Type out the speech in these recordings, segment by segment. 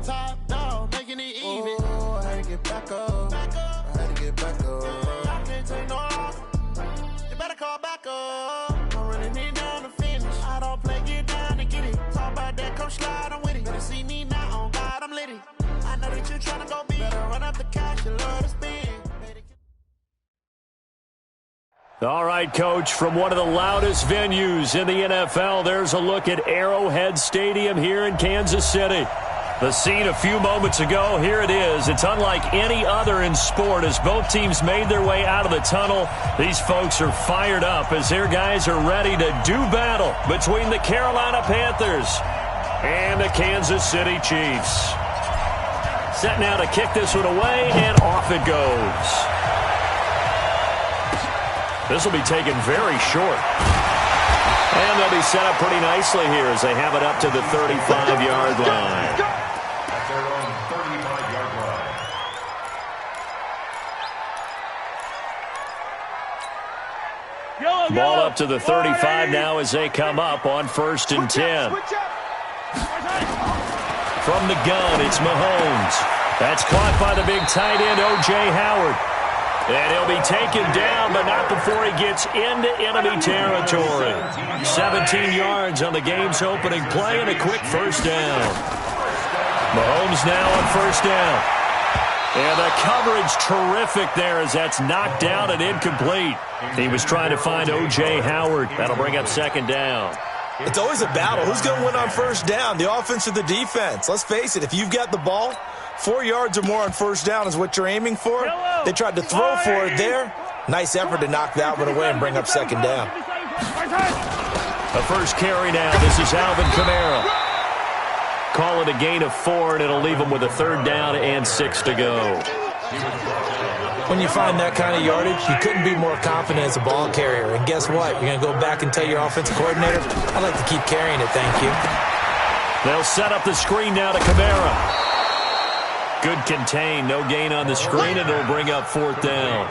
top dog, making it even. Oh, I had to get back up. I had to get back up. I can't take no loss. You better call back up. I'm really need down to finish. I don't play, get down to get it. Talk about that, come slide, I'm with it. Better see me now, on God, I'm litty. I know that you're trying to go big. Better run up the cash, you love to spend. All right, Coach, from one of the loudest venues in the NFL, there's a look at Arrowhead Stadium here in Kansas City. The scene a few moments ago, here it is. It's unlike any other in sport as both teams made their way out of the tunnel. These folks are fired up as their guys are ready to do battle between the Carolina Panthers and the Kansas City Chiefs. Set now to kick this one away, and off it goes. This will be taken very short. And they'll be set up pretty nicely here as they have it up to the 35-yard line. At their own 35-yard line. Ball up to the 35 now as they come up on 1st and 10. From the gun, it's Mahomes. That's caught by the big tight end, O.J. Howard. And he'll be taken down, but not before he gets into enemy territory. 17 yards on the game's opening play and a quick first down. Mahomes now on 1st down. And the coverage terrific there as that's knocked down and incomplete. He was trying to find O.J. Howard. That'll bring up 2nd down. It's always a battle. Who's going to win on 1st down, the offense or the defense? Let's face it, if you've got the ball, 4 yards or more on 1st down is what you're aiming for. They tried to throw for it there. Nice effort to knock that one away and bring up 2nd down. The first carry now. This is Alvin Kamara. Call it a gain of 4, and it'll leave him with a 3rd down and 6 to go. When you find that kind of yardage, you couldn't be more confident as a ball carrier. And guess what? You're going to go back and tell your offensive coordinator, I'd like to keep carrying it, thank you. They'll set up the screen now to Kamara. Good contain, no gain on the screen, and it'll bring up 4th down.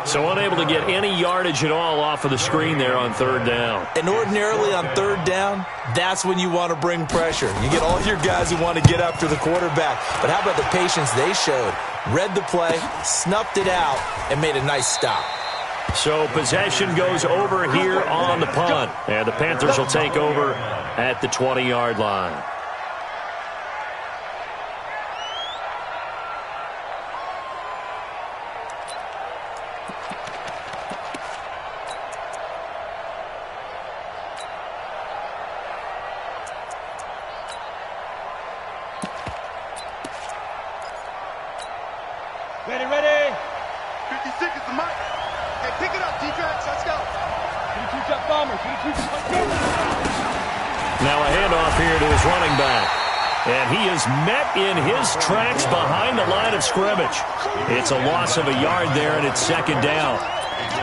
So unable to get any yardage at all off of the screen there on 3rd down. And ordinarily on 3rd down, that's when you want to bring pressure. You get all your guys who want to get after the quarterback. But how about the patience they showed? Read the play, snuffed it out, and made a nice stop. So possession goes over here on the punt. And the Panthers will take over at the 20-yard line. Ready. 50 seconds to Mike. Hey, pick it up, D-Trax. Let's go. 22-shot bomber. 22-shot bomber. Now a handoff here to his running back. And he is met in his tracks behind the line of scrimmage. It's a loss of a yard there, and it's 2nd down.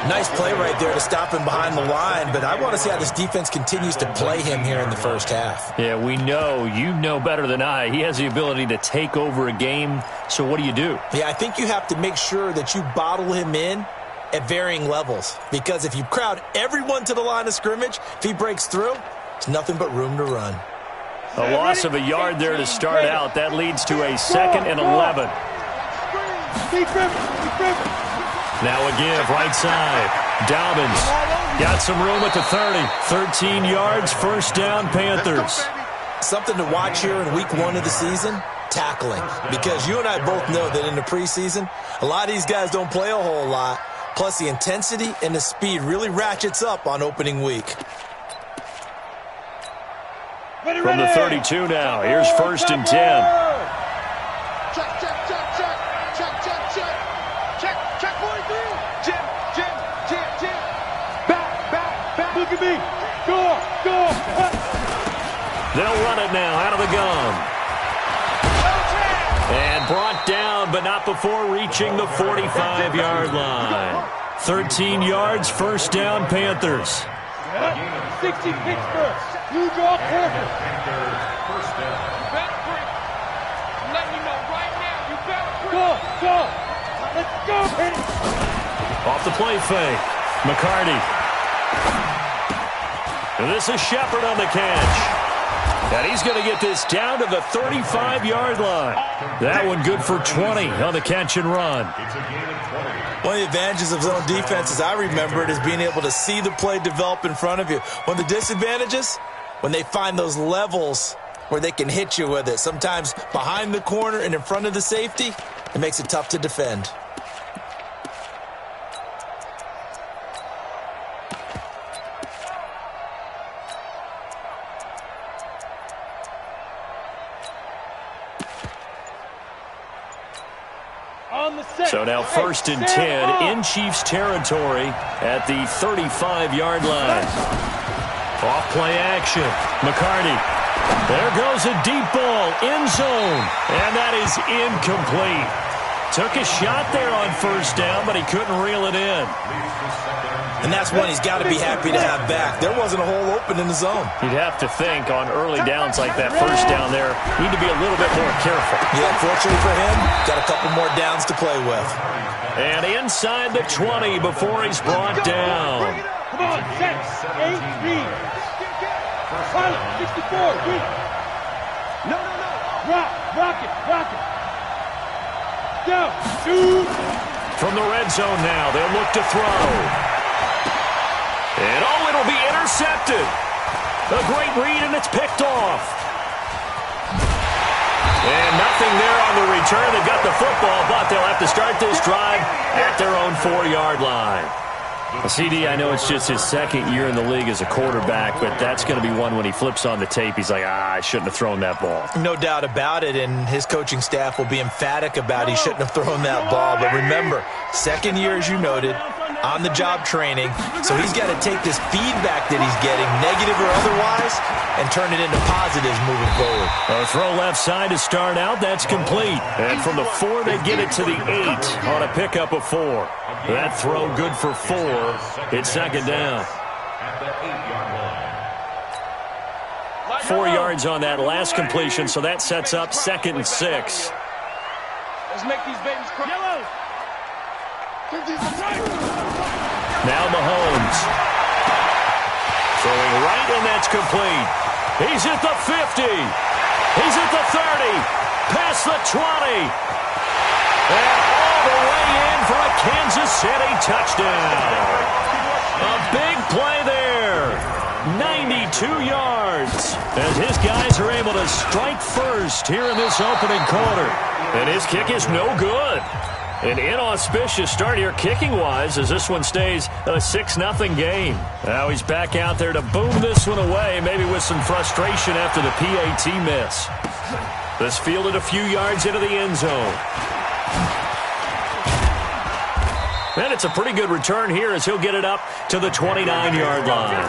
Nice play right there to stop him behind the line, but I want to see how this defense continues to play him here in the 1st half. Yeah, we know. You know better than I. He has the ability to take over a game, so what do you do? Yeah, I think you have to make sure that you bottle him in at varying levels, because if you crowd everyone to the line of scrimmage, if he breaks through, it's nothing but room to run. A loss of a yard there to start out. That leads to a 2nd and 11. Now a give, right side. Dobbins got some room at the 30. 13 yards, 1st down, Panthers. Something to watch here in week 1 of the season, tackling. Because you and I both know that in the preseason, a lot of these guys don't play a whole lot. Plus the intensity and the speed really ratchets up on opening week. From the 32 now, here's 1st and 10. Check 43. Jim. Back. Look at me. Go. They'll run it now out of the gun. And brought down, but not before reaching the 45-yard line. 13 yards, 1st down, Panthers. 60 Pittsburgh. You draw corner. First down. I'm letting you know right now. You better go. Let's go. Off the play fake. McCarty. And this is Shepard on the catch. And he's going to get this down to the 35-yard line. That one good for 20 on the catch and run. One of the advantages of zone defense, as I remember it, is being able to see the play develop in front of you. One of the disadvantages, when they find those levels where they can hit you with it, sometimes behind the corner and in front of the safety, it makes it tough to defend. So now 1st and 10 in Chiefs territory at the 35-yard line. Off play action. McCarty. There goes a deep ball, end zone, and that is incomplete. Took a shot there on 1st down, but he couldn't reel it in. And that's one he's got to be happy to have back. There wasn't a hole open in the zone. You'd have to think on early downs like that 1st down there, need to be a little bit more careful. Yeah, fortunately for him, got a couple more downs to play with. And inside the 20 before he's brought down. Come on, 6, 8, read. Pilot, 64, read. No. Rock it. Down, shoot. From the red zone now, they'll look to throw. And it'll be intercepted. A great read, and it's picked off. And nothing there on the return. They've got the football, but they'll have to start this drive at their own 4-yard line. CD, I know it's just his 2nd year in the league as a quarterback, but that's going to be one when he flips on the tape, he's like, I shouldn't have thrown that ball. No doubt about it, and his coaching staff will be emphatic about he shouldn't have thrown that ball. But remember, 2nd year, as you noted, on-the-job training, so he's got to take this feedback that he's getting, negative or otherwise, and turn it into positives moving forward. A throw left side to start out. That's complete. And from the 4, they get it to the 8 on a pickup of 4. That throw good for 4. It's 2nd down. 4 yards on that last completion, so that sets up 2nd and 6. Let's make these babies cry. Yellow. Now Mahomes. Throwing right, and that's complete. He's at the 50. He's at the 30. Past the 20. And all the way in for a Kansas City touchdown. A big play there. 92 yards. As his guys are able to strike first here in this opening quarter. And his kick is no good. An inauspicious start here kicking-wise as this one stays a 6-0 game. Now he's back out there to boom this one away, maybe with some frustration after the PAT miss. This fielded a few yards into the end zone. And it's a pretty good return here as he'll get it up to the 29-yard line.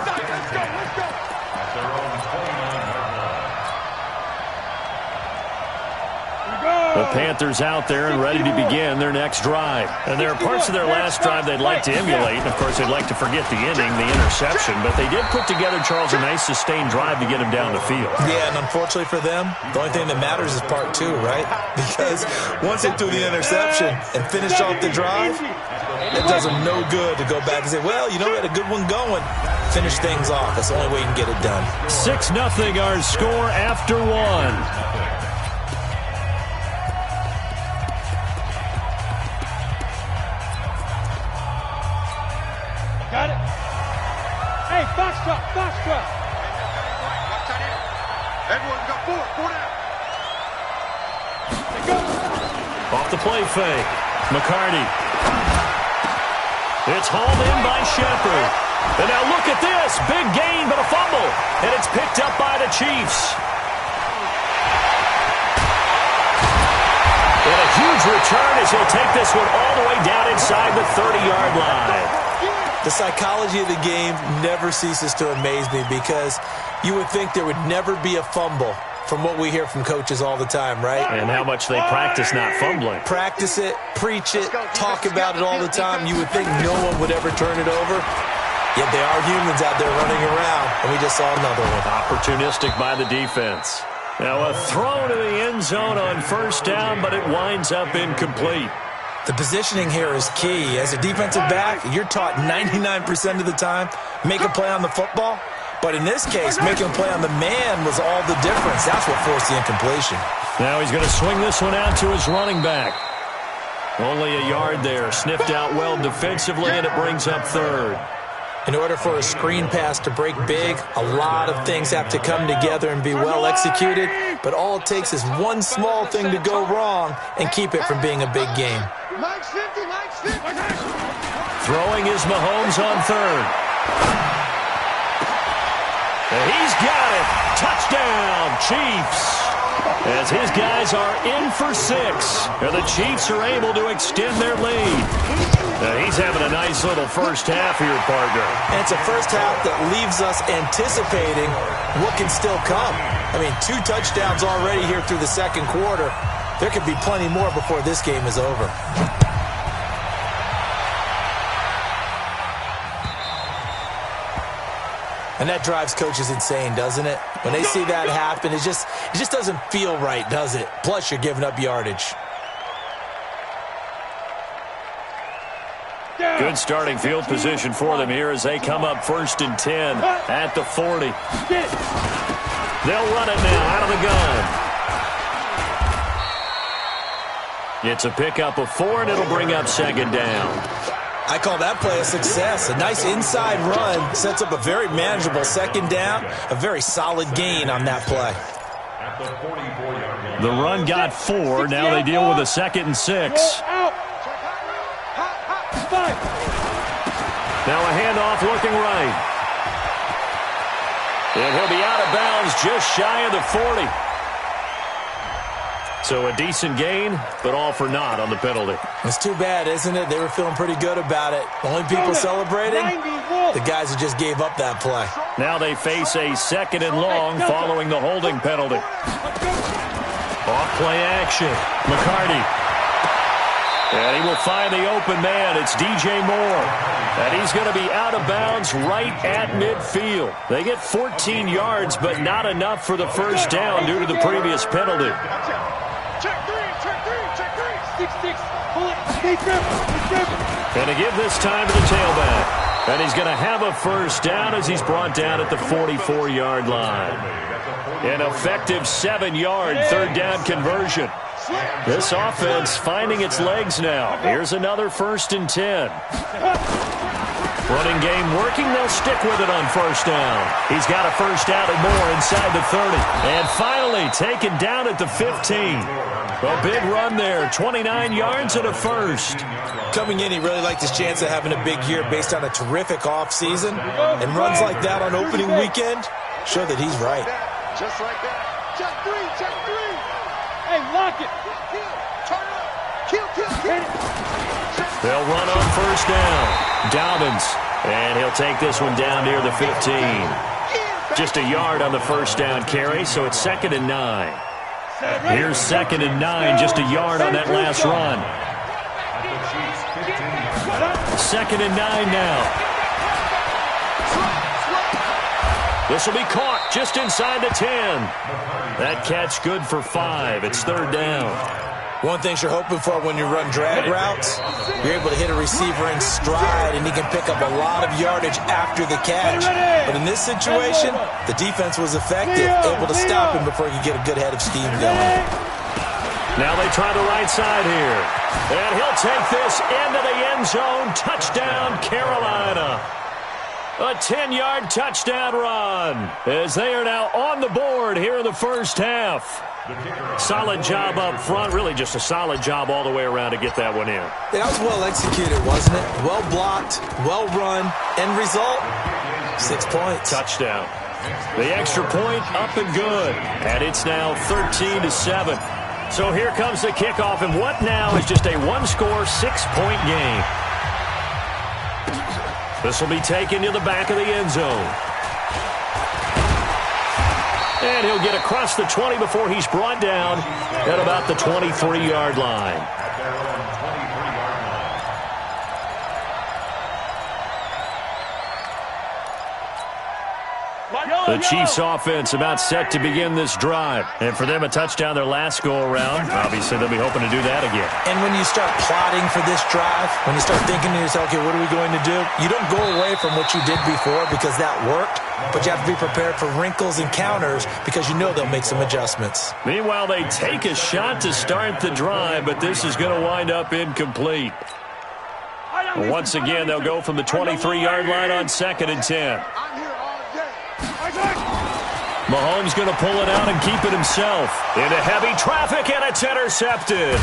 The Panthers out there and ready to begin their next drive. And there are parts of their last drive they'd like to emulate. And, of course, they'd like to forget the inning, the interception. But they did put together, Charles, a nice sustained drive to get him down the field. Yeah, and unfortunately for them, the only thing that matters is part 2, right? Because once they threw the interception and finished off the drive, it does them no good to go back and say, well, you know, we had a good one going. Finish things off. That's the only way you can get it done. 6-0 our score after 1. Got it. Hey, Foxtrot. Everyone got 4 down. Go. Off the play fake. McCarty. It's hauled in by Shepard. And now look at this. Big gain, but a fumble. And it's picked up by the Chiefs. And a huge return as he'll take this one all the way down inside the 30-yard line. The psychology of the game never ceases to amaze me because you would think there would never be a fumble from what we hear from coaches all the time, right? And how much they practice not fumbling. Practice it, preach it, talk about it all the time. You would think no one would ever turn it over. Yet they are humans out there running around, and we just saw another one. Opportunistic by the defense. Now a throw to the end zone on 1st down, but it winds up incomplete. The positioning here is key. As a defensive back, you're taught 99% of the time, make a play on the football, But in this case, making a play on the man was all the difference. That's what forced the incompletion. Now he's going to swing this one out to his running back. Only a yard there. Sniffed out well defensively, and it brings up third. In order for a screen pass to break big, a lot of things have to come together and be well executed, but all it takes is one small thing to go wrong and keep it from being a big game. Throwing is Mahomes on third. And he's got it. Touchdown, Chiefs. As his guys are in for 6. And the Chiefs are able to extend their lead. Now he's having a nice little first half here, partner. And it's a first half that leaves us anticipating what can still come. I mean, 2 touchdowns already here through the second quarter. There could be plenty more before this game is over. And that drives coaches insane, doesn't it? When they see that happen, it just doesn't feel right, does it? Plus, you're giving up yardage. Good starting field position for them here as they come up 1st and 10 at the 40. They'll run it now out of the gun. It's a pickup of 4, and it'll bring up 2nd down. I call that play a success. A nice inside run sets up a very manageable 2nd down, a very solid gain on that play. The run got 4. Now they deal with a 2nd and 6. Now a handoff looking right. And he'll be out of bounds just shy of the 40. So a decent gain, but all for naught on the penalty. It's too bad, isn't it? They were feeling pretty good about it. The only people celebrating, the guys who just gave up that play. Now they face a 2nd and long following the holding penalty. Off play action. McCarty. And he will find the open man. It's DJ Moore. And he's going to be out of bounds right at midfield. They get 14 yards, but not enough for the first down due to the previous penalty. And to give this time to the tailback. And he's going to have a first down as he's brought down at the 44-yard line. An effective 7-yard 3rd down conversion. This offense finding its legs now. Here's another 1st and 10. Running game working. They'll stick with it on 1st down. He's got a first down and more inside the 30. And finally taken down at the 15. A big run there. 29 yards and a first. Coming in, he really liked his chance of having a big year based on a terrific offseason. And runs like that on opening weekend show that he's right. Just like that. Check 3, check 3. Hey, lock it. Kill. They'll run on 1st down. Dobbins. And he'll take this one down near the 15. Just a yard on the first down carry, so it's 2nd and 9. Here's 2nd and 9, just a yard on that last run. 2nd and 9 now. This will be caught just inside the 10. That catch good for 5. It's 3rd down. One thing you're hoping for when you run drag routes, you're able to hit a receiver in stride, and he can pick up a lot of yardage after the catch. But in this situation, the defense was effective, able to stop him before he could get a good head of steam going. Now they try the right side here. And he'll take this into the end zone. Touchdown, Carolina. A 10-yard touchdown run as they are now on the board here in the first half. Solid job up front. Really just a solid job all the way around to get that one in. That was well executed, wasn't it? Well blocked, well run. End result, 6 points. Touchdown. The extra point up and good. And it's now 13-7. So here comes the kickoff. And what now is just a one-score, 6-point game. This will be taken to the back of the end zone. And he'll get across the 20 before he's brought down at about the 23-yard line. The Chiefs offense about set to begin this drive. And for them, a touchdown their last go-around. Obviously, they'll be hoping to do that again. And when you start plotting for this drive, when you start thinking to yourself, okay, what are we going to do? You don't go away from what you did before because that worked, but you have to be prepared for wrinkles and counters because you know they'll make some adjustments. Meanwhile, they take a shot to start the drive, but this is going to wind up incomplete. Once again, they'll go from the 23-yard line on 2nd and 10. Mahomes going to pull it out and keep it himself. Into heavy traffic, and it's intercepted.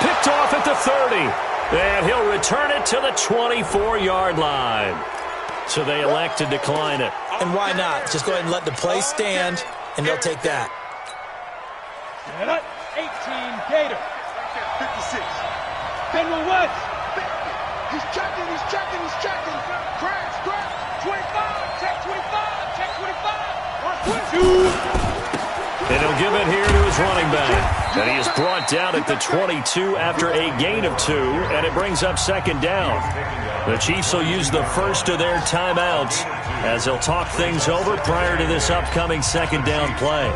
Picked off at the 30. And he'll return it to the 24-yard line. So they elect to decline it. And why not? Just go ahead and let the play stand, and they'll take that. 18, Gator. 56. Fenway West. He's checking. Crash. 25. Check 25. Check 25. And he'll give it here to his running back. And he is brought down at the 22 after a gain of 2, and it brings up 2nd down. The Chiefs will use the first of their timeouts as they'll talk things over prior to this upcoming 2nd down play.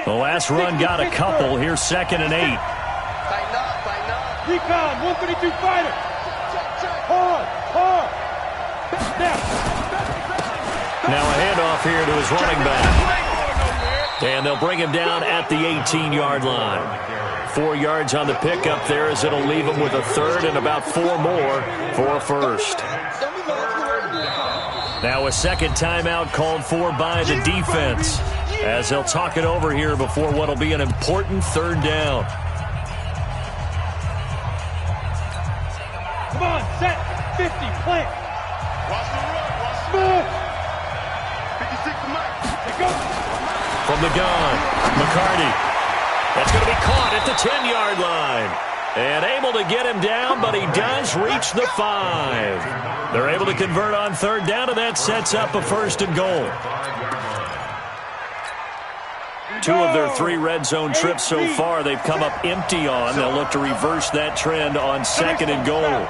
The last run got a couple. Here's 2nd and 8. Recon, 132 fighter. Hard. Now a handoff here to his running back. And they'll bring him down at the 18-yard line. 4 yards on the pickup there as it'll leave him with a 3rd and about 4 more for a 1st. Now a 2nd timeout called for by the defense as they'll talk it over here before what'll be an important 3rd down. Come on, set, 50, plant. Watch the run. 56 to Mike. They go. From the gun, McCarty. That's going to be caught at the 10-yard line. And able to get him down, but he does reach the 5. They're able to convert on 3rd down, and that sets up a 1st and goal. 2 of their 3 red zone trips so far they've come up empty on. They'll look to reverse that trend on 2nd and goal.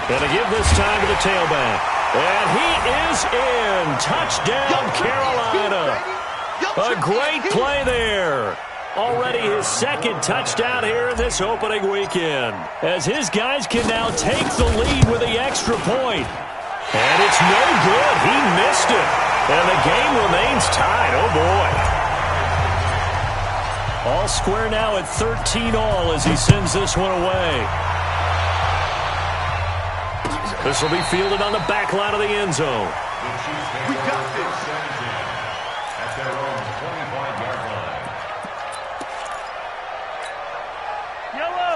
And to give this time to the tailback. And he is in. Touchdown, Carolina. A great play there. Already his 2nd touchdown here in this opening weekend. As his guys can now take the lead with the extra point. And it's no good. He missed it. And the game remains tied. Oh, boy. All square now at 13 all as he sends this one away. This will be fielded on the back line of the end zone. We got this. At their own 25-yard line.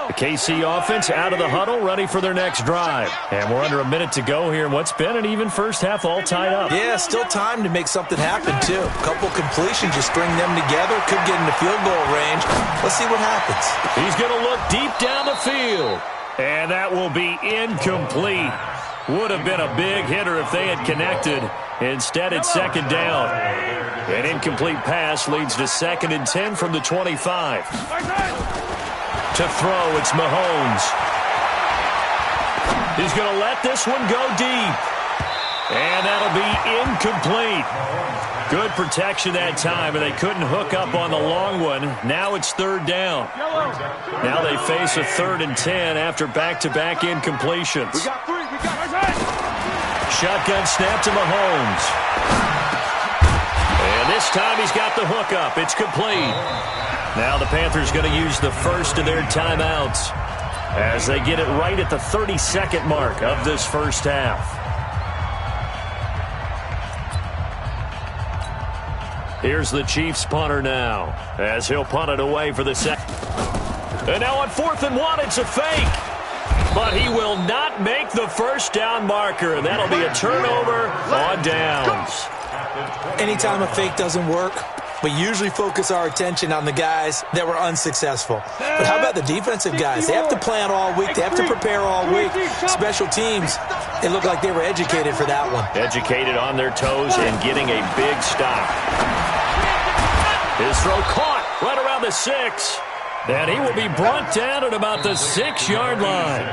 The KC offense out of the huddle, ready for their next drive. And we're under a minute to go here in what's been an even first half, all tied up. Yeah, still time to make something happen, too. A couple completions, you string them together, could get into field goal range. Let's see what happens. He's going to look deep down the field. And that will be incomplete. Would have been a big hitter if they had connected. Instead, it's 2nd down. An incomplete pass leads to 2nd and 10 from the 25. To throw, it's Mahomes. He's going to let this one go deep. And that'll be incomplete. Good protection that time, and they couldn't hook up on the long one. Now it's 3rd down. Now they face a 3rd and 10 after back-to-back incompletions. We got 3. Shotgun snap to Mahomes. And this time he's got the hookup. It's complete. Now the Panthers going to use the first of their timeouts as they get it right at the 32nd mark of this first half. Here's the Chiefs punter now as he'll punt it away for the second. And now on 4th and 1, it's a fake. But he will not make the first down marker. That'll be a turnover on downs. Anytime a fake doesn't work, we usually focus our attention on the guys that were unsuccessful. But how about the defensive guys? They have to plan all week. They have to prepare all week. Special teams, it looked like they were educated for that one. Educated on their toes and getting a big stop. His throw caught right around around the 6. And he will be brought down at about the 6-yard line.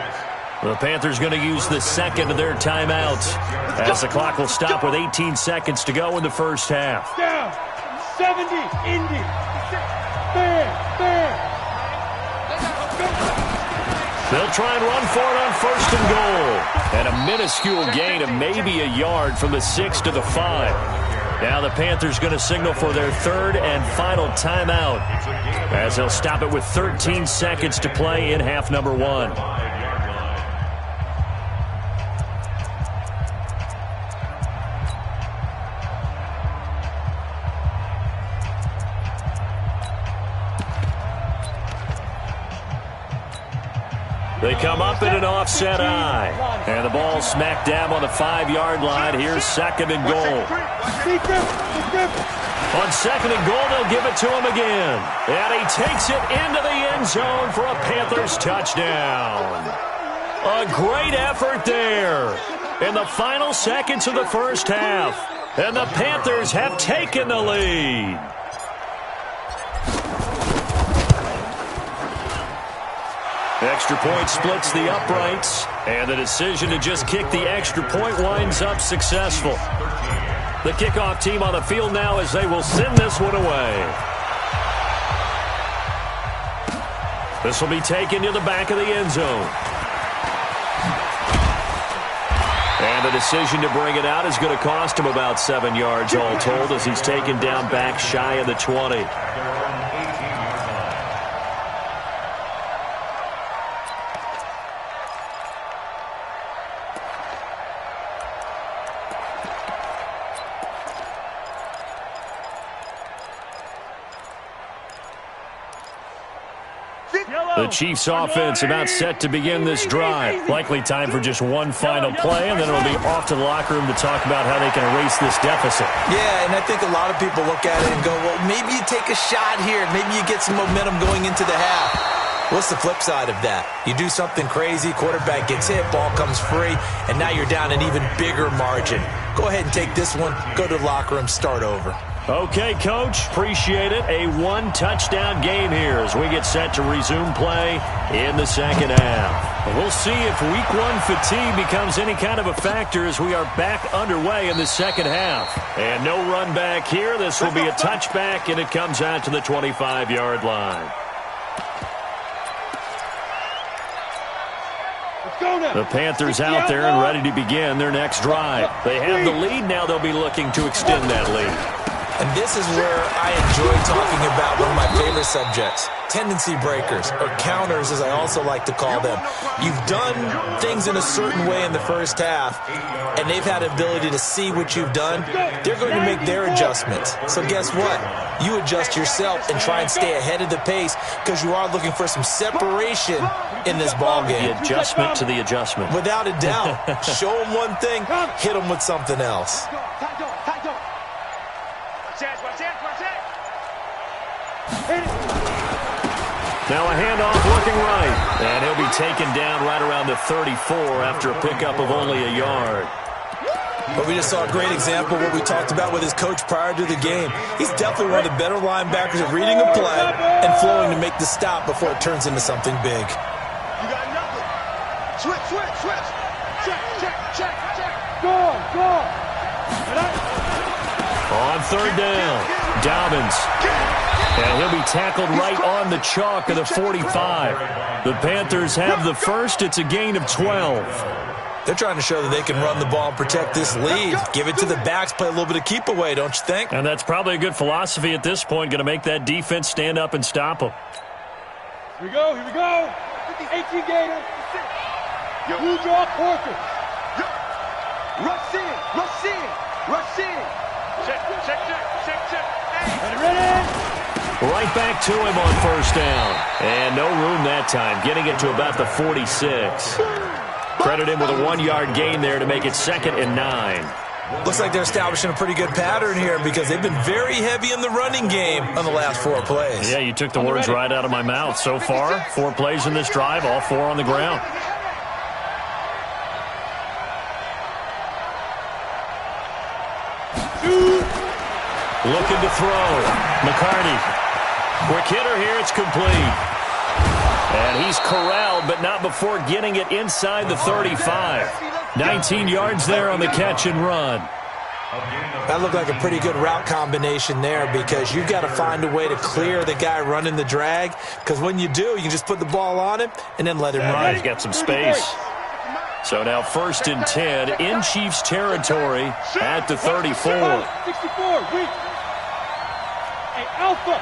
The Panthers going to use the second of their timeouts as the clock will stop with 18 seconds to go in the first half. Down. 70. Indy. Fair. They'll try and run for it on 1st and goal. And a minuscule gain of maybe a yard from the 6 to the 5. Now the Panthers going to signal for their 3rd and final timeout as they'll stop it with 13 seconds to play in half number 1. They come up in an offset eye. And the ball smack dab on the 5-yard line. Here's 2nd and goal. On 2nd and goal, they'll give it to him again. And he takes it into the end zone for a Panthers touchdown. A great effort there in the final seconds of the first half. And the Panthers have taken the lead. Extra point splits the uprights, and the decision to just kick the extra point winds up successful. The kickoff team on the field now as they will send this one away. This will be taken to the back of the end zone. And the decision to bring it out is going to cost him about 7 yards all told as he's taken down back shy of the 20. The Chiefs offense about set to begin this drive. Likely time for just one final play, and then it'll be off to the locker room to talk about how they can erase this deficit. Yeah, and I think a lot of people look at it and go, well, maybe you take a shot here. Maybe you get some momentum going into the half. What's the flip side of that? You do something crazy, quarterback gets hit, ball comes free, and now you're down an even bigger margin. Go ahead and take this one, go to the locker room, start over. Okay, Coach, appreciate it. A one-touchdown game here as we get set to resume play in the second half. We'll see if week 1 fatigue becomes any kind of a factor as we are back underway in the second half. And no run back here. This will be a touchback, and it comes out to the 25-yard line. The Panthers out there and ready to begin their next drive. They have the lead. Now they'll be looking to extend that lead. And this is where I enjoy talking about one of my favorite subjects, tendency breakers, or counters as I also like to call them. You've done things in a certain way in the first half, and they've had the ability to see what you've done. They're going to make their adjustments. So guess what? You adjust yourself and try and stay ahead of the pace because you are looking for some separation in this ball game. The adjustment to the adjustment. Without a doubt. Show them one thing, hit them with something else. Now a handoff looking right. And he'll be taken down right around the 34 after a pickup of only a yard. But we just saw a great example of what we talked about with his coach prior to the game. He's definitely one of the better linebackers at reading a play and flowing to make the stop before it turns into something big. You got nothing. Switch. Check. Go. On 3rd down, Dobbins. And he'll be tackled right on the chalk of the 45. The Panthers have the first. It's a gain of 12. They're trying to show that they can run the ball and protect this lead. Give it to the backs, play a little bit of keep away, don't you think? And that's probably a good philosophy at this point, going to make that defense stand up and stop them. Here we go. 18 Gator. Blue draw quarter. Rush in. Check. Ready. Right back to him on 1st down. And no room that time, getting it to about the 46. Credit him with a 1-yard gain there to make it 2nd and 9. Looks like they're establishing a pretty good pattern here because they've been very heavy in the running game on the last 4 plays. Yeah, you took the words right out of my mouth. So far, 4 plays in this drive, all 4 on the ground. Two. Looking to throw. McCarty. Quick hitter here. It's complete. And he's corralled, but not before getting it inside the 35. 19 yards there on the catch and run. That looked like a pretty good route combination there because you've got to find a way to clear the guy running the drag, because when you do, you can just put the ball on him and then let him run. He's got some space. So now 1st and 10 in Chiefs territory at the 34. 64, weak. Hey, Alpha.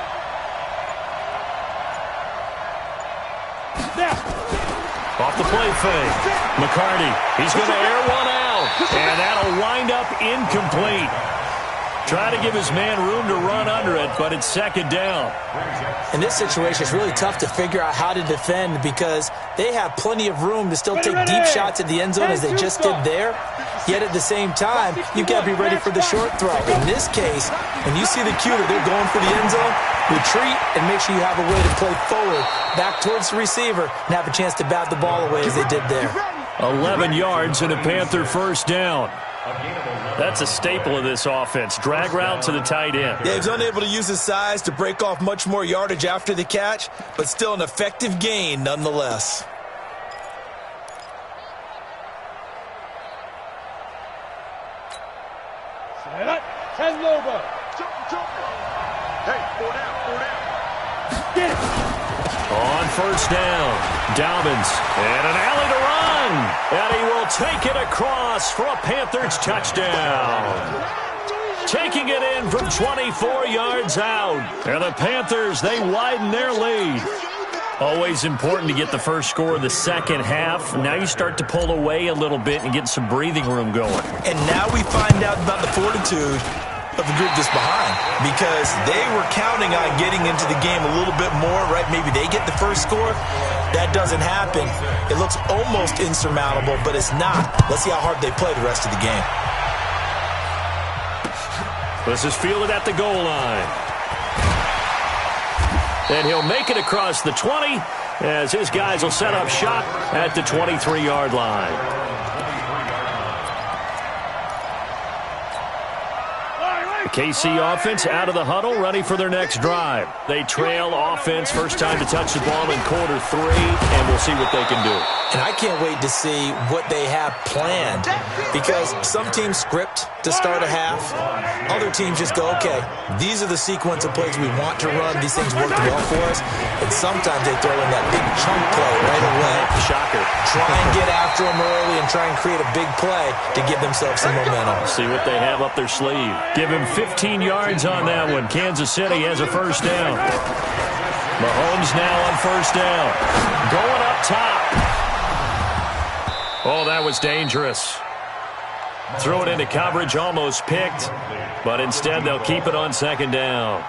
Off the play fake. McCarty, he's going to air one out. And that'll wind up incomplete. Try to give his man room to run under it, but it's 2nd down. In this situation, it's really tough to figure out how to defend because they have plenty of room to still take deep shots at the end zone as they just did there. Yet at the same time, you've got to be ready for the short throw. In this case, when you see the cue that they're going for the end zone, retreat and make sure you have a way to play forward, back towards the receiver, and have a chance to bat the ball away as they did there. 11 yards and a Panther 1st down. That's a staple of this offense. Drag route to the tight end. Yeah, he's unable to use his size to break off much more yardage after the catch, but still an effective gain nonetheless. Set up. 10 Lobo. Hey, 4 down. Get it. On 1st down, Dobbins, and an alley to run. And he will take it across for a Panthers touchdown. Taking it in from 24 yards out. And the Panthers, they widen their lead. Always important to get the first score of the second half. Now you start to pull away a little bit and get some breathing room going. And now we find out about the fortitude of the group just behind, because they were counting on getting into the game a little bit more, right? Maybe they get the first score. That doesn't happen. It looks almost insurmountable, but it's not. Let's see how hard they play the rest of the game. This is fielded at the goal line. And he'll make it across the 20 as his guys will set up shop at the 23-yard line. The KC offense out of the huddle, ready for their next drive. They trail offense, first time to touch the ball in quarter 3, and we'll see what they can do. And I can't wait to see what they have planned, because some teams script to start a half. Other teams just go, okay, these are the sequence of plays we want to run. These things worked well for us. And sometimes they throw in that big chunk play right away. Shocker. Try and get after them early and try and create a big play to give themselves some momentum. See what they have up their sleeve. Give him 15 yards on that one. Kansas City has a first down. Mahomes now on first down. Going up top. Oh, that was dangerous. Throw it into coverage, almost picked, but instead they'll keep it on second down.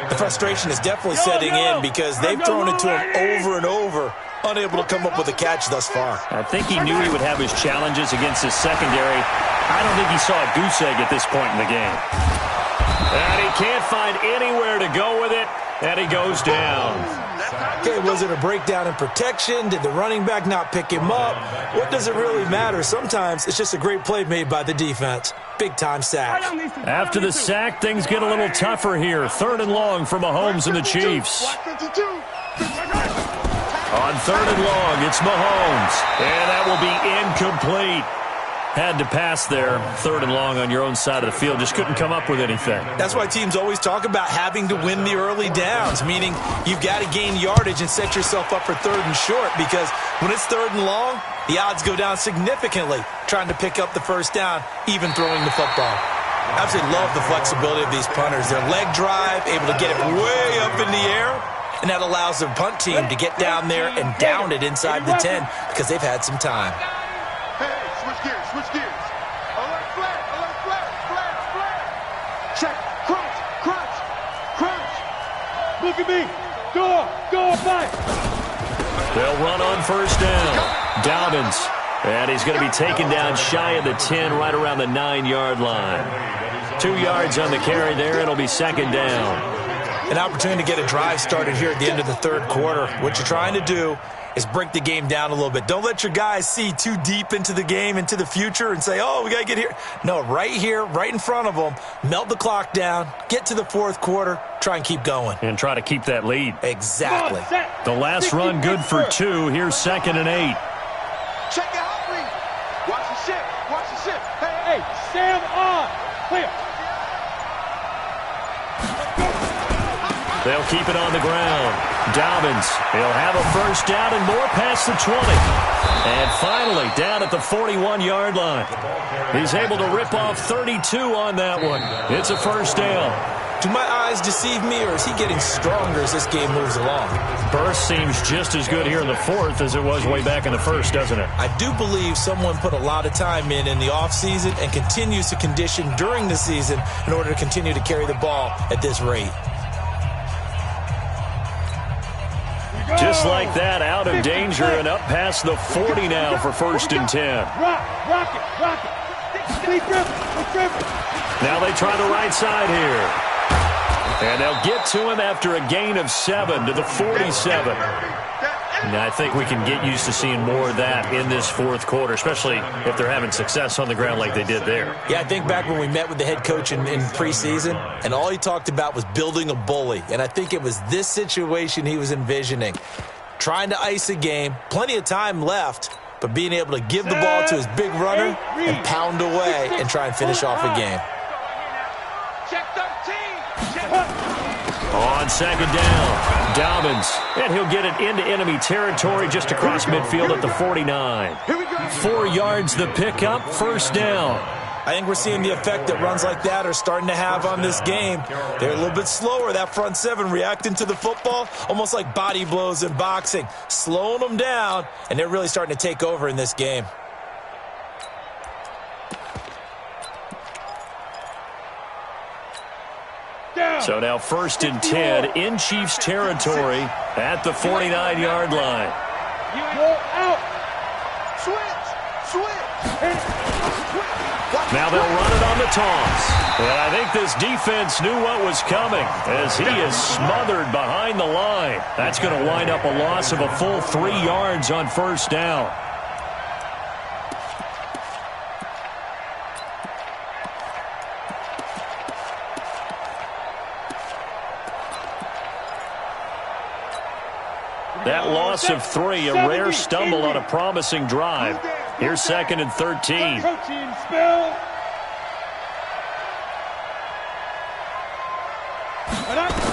The frustration is definitely setting in because they've thrown it to him over and over, unable to come up with a catch thus far. I think he knew he would have his challenges against his secondary. I don't think he saw a goose egg at this point in the game. And he can't find anywhere to go with it, and he goes down. Okay, was it a breakdown in protection? Did the running back not pick him up? What does it really matter? Sometimes it's just a great play made by the defense. Big-time sack. After the sack, things get a little tougher here. 3rd and long for Mahomes and the Chiefs. On 3rd and long, it's Mahomes. And that will be incomplete. Had to pass there, 3rd and long on your own side of the field. Just couldn't come up with anything. That's why teams always talk about having to win the early downs, meaning you've got to gain yardage and set yourself up for 3rd and short, because when it's 3rd and long, the odds go down significantly trying to pick up the first down, even throwing the football. Absolutely love the flexibility of these punters. Their leg drive, able to get it way up in the air, and that allows the punt team to get down there and down it inside the 10 because they've had some time. Switch gears. Alert flag. Check. Crunch. Look at me. Go, fight. They'll run on first down. Dobbins. And he's going to be taken down shy of the 10, right around the 9-yard line. 2 yards on the carry there. It'll be second down. An opportunity to get a drive started here at the end of the 3rd quarter. What you're trying to do is break the game down a little bit. Don't let your guys see too deep into the game, into the future, and say, oh, we got to get here. No, right here, right in front of them, melt the clock down, get to the fourth quarter, try and keep going. And try to keep that lead. Exactly. The last run good for 2. Here's 2nd and 8. Check it out, Reed. Watch the ship. Watch the ship. Hey, Sam on. Clear. They'll keep it on the ground. Dobbins, he'll have a first down and more past the 20. And finally, down at the 41-yard line. He's able to rip off 32 on that one. It's a first down. Do my eyes deceive me, or is he getting stronger as this game moves along? Burst seems just as good here in the fourth as it was way back in the first, doesn't it? I do believe someone put a lot of time in the offseason and continues to condition during the season in order to continue to carry the ball at this rate. Just like that, out of danger and up past the 40 now for 1st and 10. Rock it. Now they try the right side here. And they'll get to him after a gain of 7 to the 47. And I think we can get used to seeing more of that in this fourth quarter, especially if they're having success on the ground like they did there. Yeah, I think back when we met with the head coach in preseason, and all he talked about was building a bully. And I think it was this situation he was envisioning. Trying to ice a game, plenty of time left, but being able to give the ball to his big runner and pound away and try and finish off a game. Check 13. On 2nd down, Dobbins, and he'll get it into enemy territory just across midfield at the 49. 4 yards the pickup, 1st down. I think we're seeing the effect that runs like that are starting to have on this game. They're a little bit slower, that front 7 reacting to the football, almost like body blows in boxing, slowing them down, and they're really starting to take over in this game. So now 1st and 10 in Chiefs territory at the 49-yard line. Go out. Switch. Now they'll run it on the toss. And I think this defense knew what was coming as he is smothered behind the line. That's going to wind up a loss of a full 3 yards on 1st down. That loss of 3, a rare stumble on a promising drive. Here's 2nd and 13. Protein spill.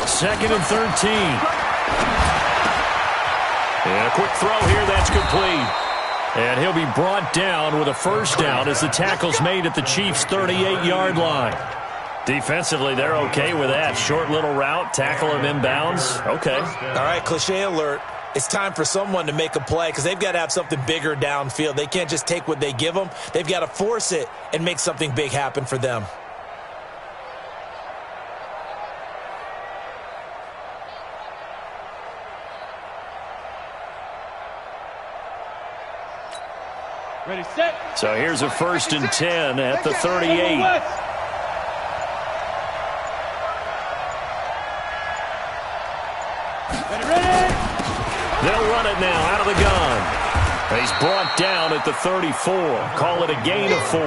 Second and 13. And a quick throw here, that's complete. And he'll be brought down with a first down as the tackle's made at the Chiefs' 38-yard line. Defensively, they're okay with that. Short little route, tackle him inbounds. Okay. All right, cliche alert. It's time for someone to make a play because they've got to have something bigger downfield. They can't just take what they give them. They've got to force it and make something big happen for them. Ready, set. So here's a 1st and 10 at the 38. They'll run it now out of the gun. He's brought down at the 34. Call it a gain of 4.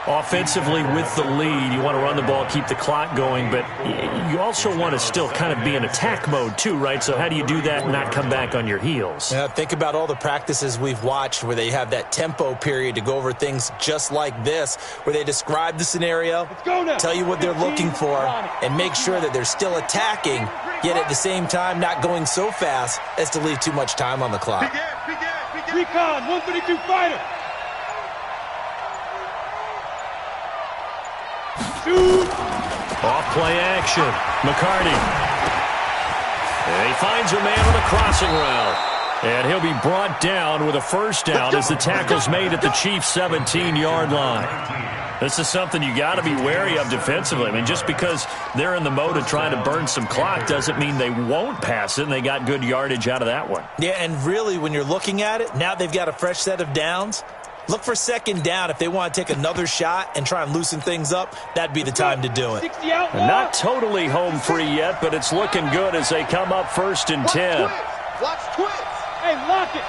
Offensively with the lead, you want to run the ball, keep the clock going, but you also want to still kind of be in attack mode too, right? So how do you do that and not come back on your heels? Yeah, think about all the practices we've watched where they have that tempo period to go over things just like this, where they describe the scenario, tell you what they're looking for, and make sure that they're still attacking, yet at the same time not going so fast as to leave too much time on the clock. Recon, 132 fighter. Shoot. Off play action. McCarty. And he finds a man on the crossing route. And he'll be brought down with a first down as the tackle's made at the Chiefs' 17-yard line. This is something you got to be wary of defensively. I mean, just because they're in the mode of trying to burn some clock doesn't mean they won't pass it, and they got good yardage out of that one. Yeah, and really, when you're looking at it, now they've got a fresh set of downs. Look for 2nd down. If they want to take another shot and try and loosen things up, that'd be the time to do it. Not totally home free yet, but it's looking good as they come up 1st and 10. Watch twist. Hey, lock it.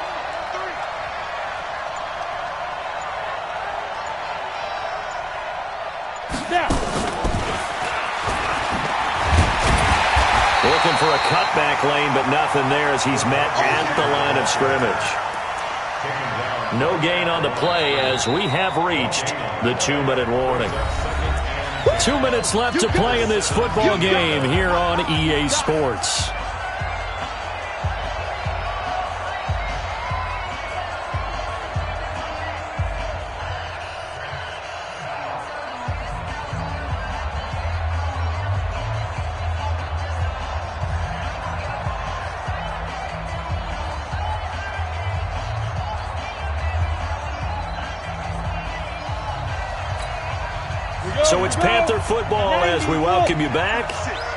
Now. Looking for a cutback lane, but nothing there as he's met at the line of scrimmage. No gain on the play as we have reached the 2-minute warning. 2 minutes left to play in this football game here on EA Sports. So it's Panther football as we welcome you back.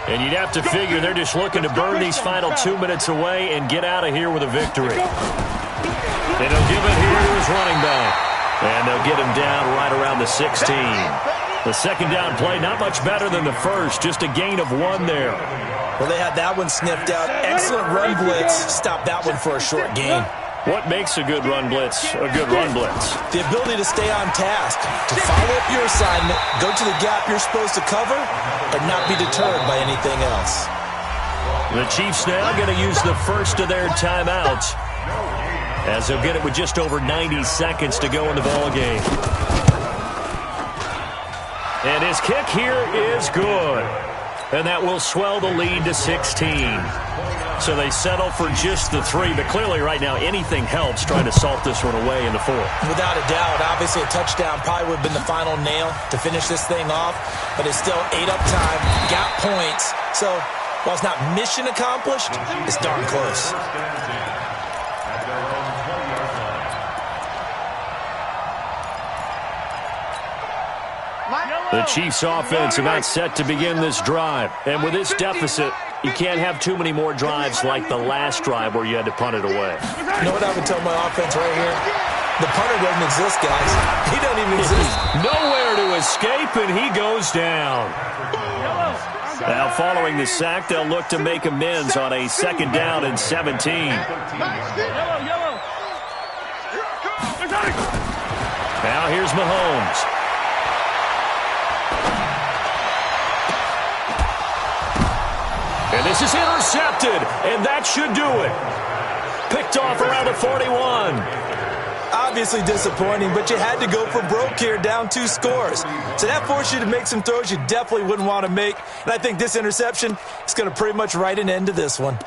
And you'd have to figure they're just looking to burn these final 2 minutes away and get out of here with a victory. And he'll give it here to his running back. And they'll get him down right around the 16. The second down play, not much better than the first, just a gain of 1 there. Well, they had that one sniffed out. Excellent run blitz. Stopped that one for a short gain. What makes a good run blitz a good run blitz? The ability to stay on task, to follow up your assignment, go to the gap you're supposed to cover, and not be deterred by anything else. The Chiefs now going to use the first of their timeouts as they'll get it with just over 90 seconds to go in the ballgame. And his kick here is good. And that will swell the lead to 16. So they settle for just the 3, but clearly right now anything helps trying to salt this one away in the 4th. Without a doubt, obviously a touchdown probably would have been the final nail to finish this thing off, but it's still ate up time, got points. So while it's not mission accomplished, it's darn close. The Chiefs offense about set to begin this drive. And with this deficit, you can't have too many more drives like the last drive where you had to punt it away. You know what I would tell my offense right here? The punter doesn't exist, guys. He doesn't even exist. Nowhere to escape, and he goes down. Now, following the sack, they'll look to make amends on a second down and 17. Now, here's Mahomes. And this is intercepted, and that should do it. Picked off around the 41. Obviously disappointing, but you had to go for broke here, down 2 scores. So that forced you to make some throws you definitely wouldn't want to make. And I think this interception is going to pretty much write an end to this one.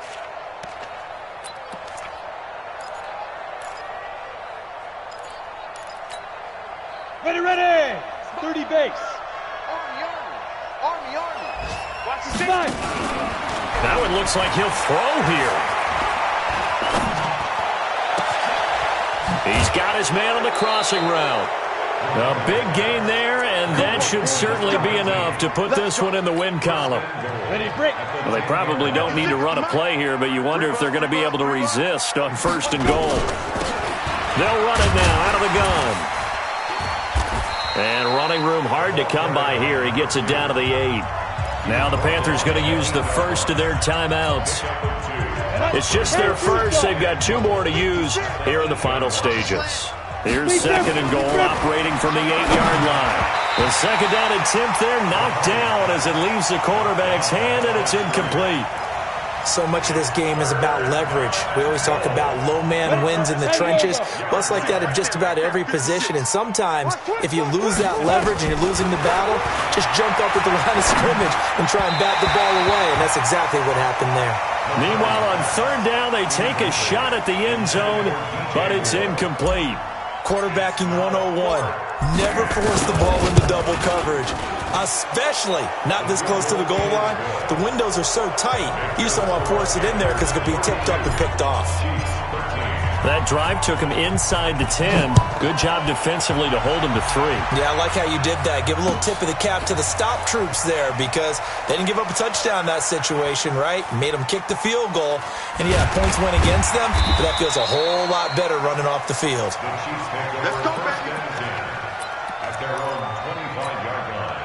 Ready. 30 base. Army. Watch the side. Now it looks like he'll throw here. He's got his man on the crossing route. A big gain there, and that should certainly be enough to put this one in the win column. Well, they probably don't need to run a play here, but you wonder if they're going to be able to resist on 1st and goal. They'll run it now out of the gun. And running room hard to come by here. He gets it down to the 8. Now the Panthers going to use the first of their timeouts. It's just their first. They've got 2 more to use here in the final stages. Here's 2nd and goal, operating from the 8-yard line. The second down attempt there knocked down as it leaves the quarterback's hand, and it's incomplete. So much of this game is about leverage. We always talk about low man wins in the trenches. Well, it's like that in just about every position. And sometimes, if you lose that leverage and you're losing the battle, just jump up at the line of scrimmage and try and bat the ball away. And that's exactly what happened there. Meanwhile, on 3rd down, they take a shot at the end zone, but it's incomplete. Quarterbacking 101. Never force the ball into double coverage, especially not this close to the goal line. The windows are so tight, you just don't want to force it in there because it could be tipped up and picked off. That drive took him inside the 10. Good job defensively to hold him to 3. Yeah, I like how you did that. Give a little tip of the cap to the stop troops there because they didn't give up a touchdown in that situation, right? Made them kick the field goal. And, yeah, points went against them, but that feels a whole lot better running off the field. Let's go, baby. At their own 25-yard line.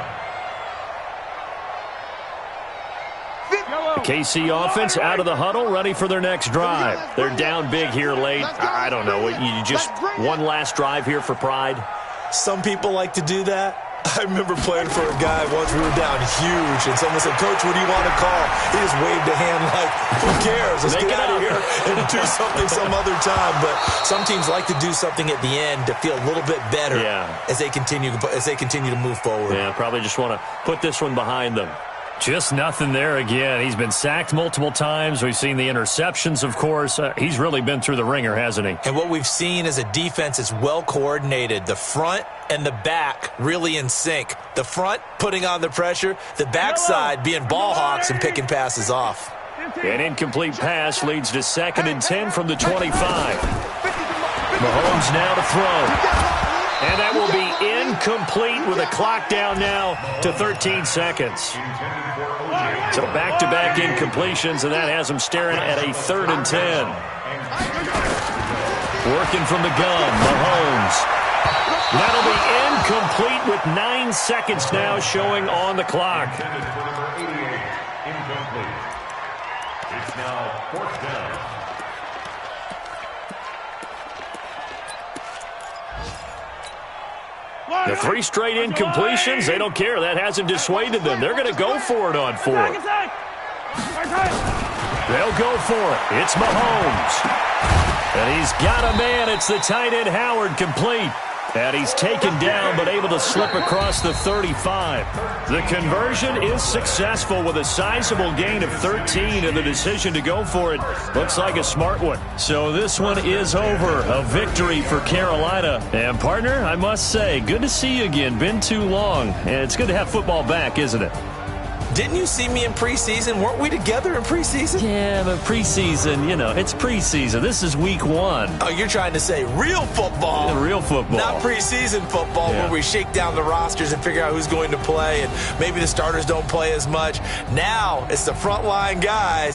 Yellow. KC offense out of the huddle, ready for their next drive. They're down big here late. I don't know. You just one last drive here for pride? Some people like to do that. I remember playing for a guy once. We were down huge, and someone said, "Coach, what do you want to call?" He just waved a hand like, "Who cares? Let's get out of here and do something some other time." But some teams like to do something at the end to feel a little bit better as they continue to move forward. Yeah, probably just want to put this one behind them. Just nothing there again. He's been sacked multiple times. We've seen the interceptions, of course. He's really been through the ringer, hasn't he? And what we've seen is a defense that's well coordinated. The front and the back really in sync. The front putting on the pressure, the backside being ball hawks and picking passes off. An incomplete pass leads to 2nd and 10 from the 25. Mahomes now to throw. And that will be incomplete with a clock down now to 13 seconds. So back-to-back incompletions, and that has him staring at a 3rd and 10. Working from the gun, Mahomes. That'll be incomplete with 9 seconds now showing on the clock. It's now 4th down. The 3 straight incompletions, they don't care. That hasn't dissuaded them. They're going to go for it on 4th. They'll go for it. It's Mahomes. And he's got a man. It's the tight end Howard, complete. And he's taken down but able to slip across the 35. The conversion is successful with a sizable gain of 13, and the decision to go for it looks like a smart one. So this one is over. A victory for Carolina. And, partner, I must say, good to see you again. Been too long. And it's good to have football back, isn't it? Didn't you see me in preseason? Weren't we together in preseason? Yeah, but preseason, it's preseason. This is week 1. Oh, you're trying to say real football. Yeah, real football. Not preseason football where we shake down the rosters and figure out who's going to play, and maybe the starters don't play as much. Now it's the frontline guys.